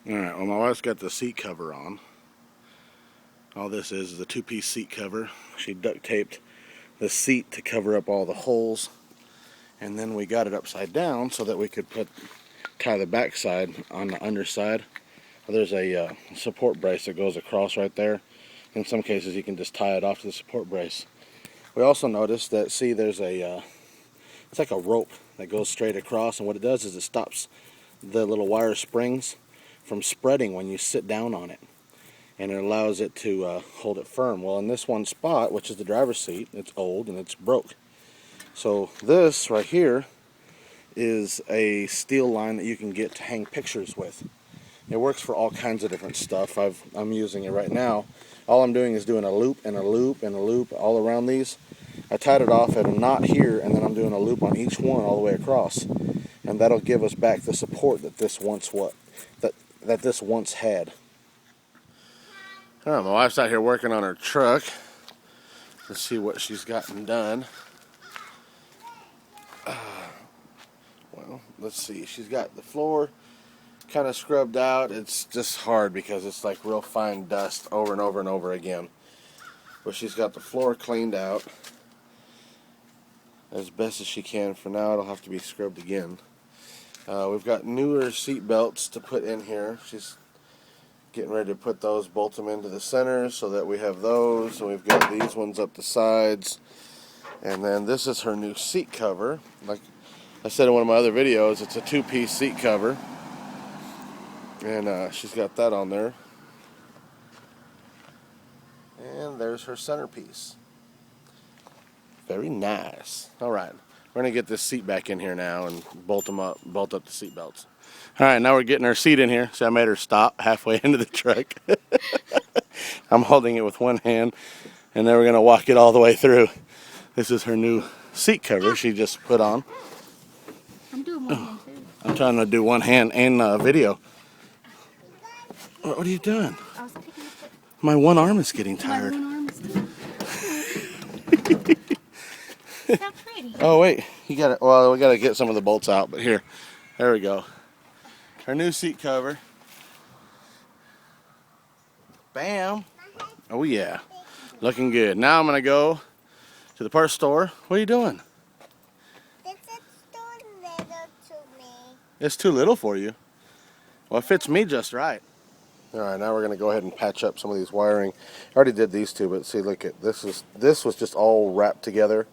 Alright, well my wife's got the seat cover on. All this is a two-piece seat cover. She duct taped the seat to cover up all the holes, and then we got it upside down so that we could tie the back side on the underside. There's a support brace that goes across right there. In some cases you can just tie it off to the support brace. We also noticed that, see, there's it's like a rope that goes straight across, and what it does is it stops the little wire springs from spreading when you sit down on it, and it allows it to hold it firm. Well, in this one spot, which is the driver's seat, it's old and it's broke. So this right here is a steel line that you can get to hang pictures with. It works for all kinds of different stuff. I'm using it right now. All I'm doing is doing a loop and a loop and a loop all around these. I tied it off at a knot here, and then I'm doing a loop on each one all the way across, and that'll give us back the support that this once had. Oh, my wife's out here working on her truck. Let's see what she's gotten done. Well, let's see. She's got the floor kind of scrubbed out. It's just hard because it's like real fine dust over and over and over again. But she's got the floor cleaned out as best as she can. For now, it'll have to be scrubbed again. We've got newer seat belts to put in here. She's getting ready to put those, bolt them into the center so that we have those. And we've got these ones up the sides. And then this is her new seat cover. Like I said in one of my other videos, it's a two-piece seat cover. And she's got that on there. And there's her centerpiece. Very nice. Alright, we're going to get this seat back in here now and bolt up the seat belts. Alright, now we're getting her seat in here. See, I made her stop halfway into the truck. I'm holding it with one hand, and then we're going to walk it all the way through. This is her new seat cover she just put on. I'm doing one hand too. I'm trying to do one hand and video. What are you doing? I was picking up My one arm is getting tired. my one arm is so pretty. Oh wait, you got it. Well, we got to get some of the bolts out, but here, there we go. Our new seat cover. Bam. Oh yeah, looking good. Now I'm gonna go to the parts store. What are you doing? This is too little to me. It's too little for you. Well, it fits me just right. All right, now we're gonna go ahead and patch up some of these wiring. I already did these two, but see, look at this. This was just all wrapped together,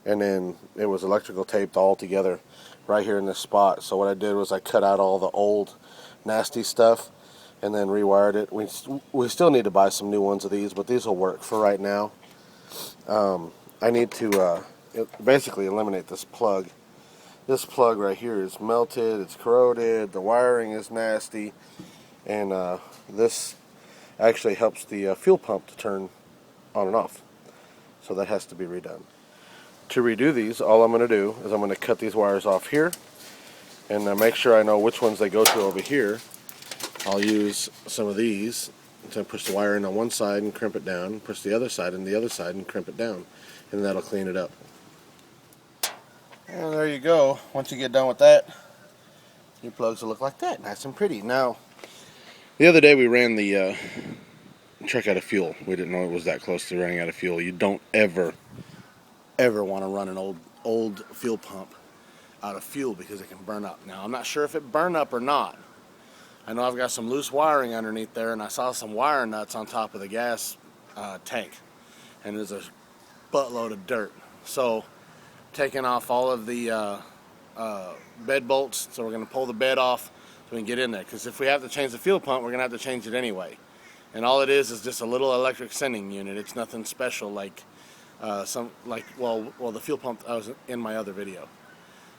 and then it was electrical taped all together right here in this spot. So what I did was I cut out all the old nasty stuff and then rewired it. We still need to buy some new ones of these, but these will work for right now. I need to basically eliminate this plug. This plug right here is melted, it's corroded, the wiring is nasty, and this actually helps the fuel pump to turn on and off. So that has to be redone. To redo these, all I'm going to do is I'm going to cut these wires off here and make sure I know which ones they go to over here. I'll use some of these to push the wire in on one side and crimp it down, push the other side and the other side and crimp it down, and that'll clean it up. And there you go. Once you get done with that, your plugs will look like that, nice and pretty. Now, the other day we ran the truck out of fuel. We didn't know it was that close to running out of fuel. You don't ever want to run an old fuel pump out of fuel because it can burn up. Now, I'm not sure if it burned up or not. I know I've got some loose wiring underneath there, and I saw some wire nuts on top of the gas tank, and there's a buttload of dirt. So, taking off all of the bed bolts, so we're going to pull the bed off so we can get in there, because if we have to change the fuel pump, we're going to have to change it anyway. And all it is just a little electric sending unit. It's nothing special like the fuel pump I was in my other video.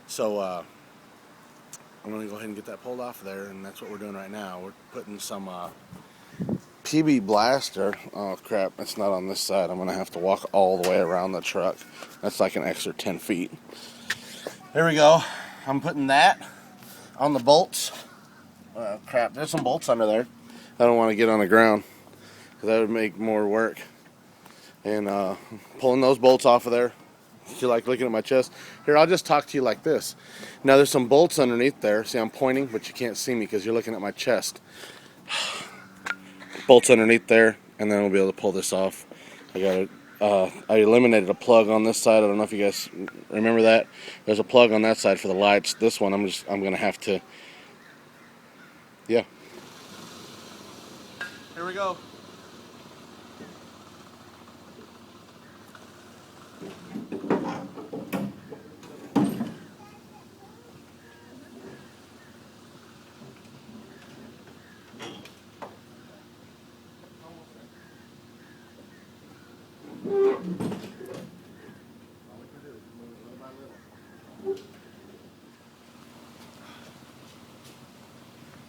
So I'm going to go ahead and get that pulled off there, and that's what we're doing right now. We're putting some PB Blaster. Oh crap, it's not on this side. I'm going to have to walk all the way around the truck. That's like an extra 10 feet. There we go. I'm putting that on the bolts. Crap, there's some bolts under there. I don't want to get on the ground because that would make more work. And pulling those bolts off of there, You like looking at my chest? Here, I'll just talk to you like this. Now, there's some bolts underneath there. See, I'm pointing, but you can't see me because you're looking at my chest. Bolts underneath there, and then we'll be able to pull this off. I eliminated a plug on this side. I don't know if you guys remember that. There's a plug on that side for the lights. This one, I'm gonna have to, yeah. Here we go.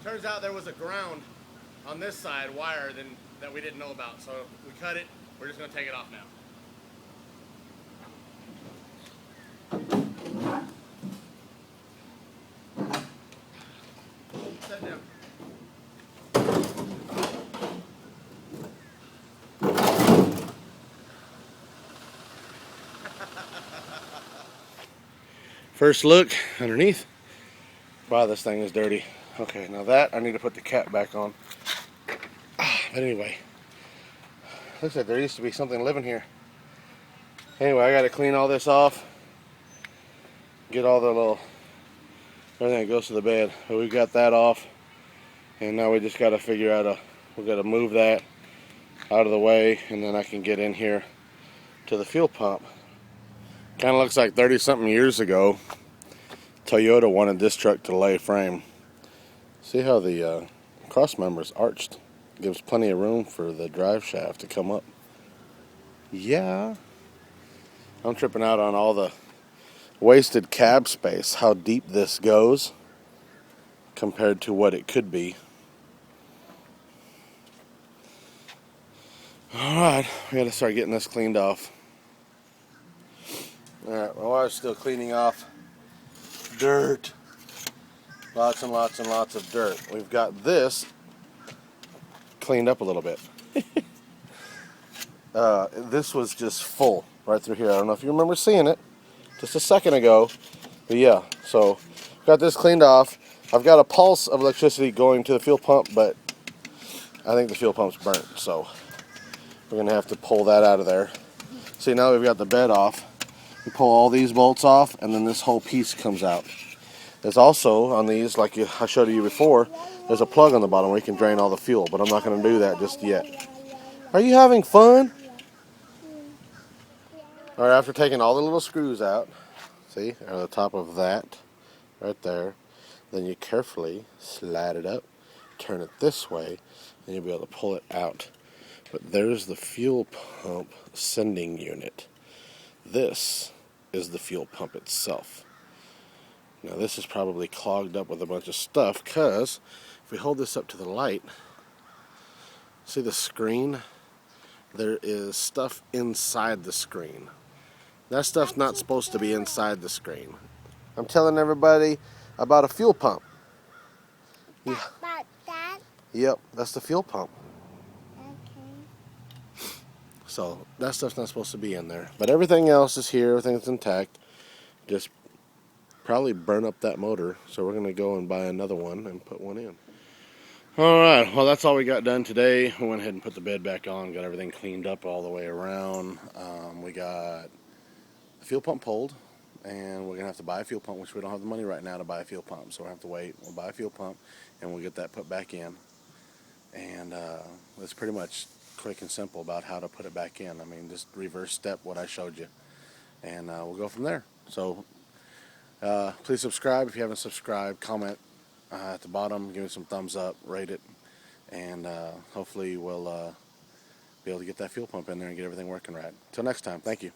Turns out there was a ground on this side wire that we didn't know about, so we cut it. We're just going to take it off now. Set down. First look underneath. Wow, this thing is dirty. Okay, now that I need to put the cap back on. But anyway, looks like there used to be something living here. Anyway, I got to clean all this off. Get all the little everything that goes to the bed. But we got that off, and now we just got to figure out we got to move that out of the way, and then I can get in here to the fuel pump. Kind of looks like 30-something years ago, Toyota wanted this truck to lay frame. See how the cross member is arched? Gives plenty of room for the drive shaft to come up. Yeah. I'm tripping out on all the wasted cab space, how deep this goes compared to what it could be. Alright, we gotta start getting this cleaned off. Alright, my wife's still cleaning off dirt. Lots and lots and lots of dirt. We've got this cleaned up a little bit. This was just full right through here. I don't know if you remember seeing it just a second ago. But yeah, so got this cleaned off. I've got a pulse of electricity going to the fuel pump, but I think the fuel pump's burnt. So we're going to have to pull that out of there. See, now we've got the bed off. We pull all these bolts off, and then this whole piece comes out. There's also, on these, like I showed you before, there's a plug on the bottom where you can drain all the fuel, but I'm not going to do that just yet. Are you having fun? All right, after taking all the little screws out, see, at the top of that, right there, then you carefully slide it up, turn it this way, and you'll be able to pull it out. But there's the fuel pump sending unit. This is the fuel pump itself. Now this is probably clogged up with a bunch of stuff, because if we hold this up to the light, see the screen? There is stuff inside the screen. That stuff's not supposed to be inside the screen. I'm telling everybody about a fuel pump. Yeah. About that? Yep, that's the fuel pump. Okay. So that stuff's not supposed to be in there. But everything else is here, everything's intact. Just probably burn up that motor, so we're going to go and buy another one and put one in. Alright, well that's all we got done today. We went ahead and put the bed back on, got everything cleaned up all the way around. We got the fuel pump pulled, and we're going to have to buy a fuel pump, which we don't have the money right now to buy a fuel pump, so we'll have to wait. We'll buy a fuel pump, and we'll get that put back in. And that's pretty much quick and simple about how to put it back in. I mean, just reverse step what I showed you, and we'll go from there. So please subscribe if you haven't subscribed. Comment at the bottom, give me some thumbs up, rate it, and hopefully we'll be able to get that fuel pump in there and get everything working right. Until next time, thank you.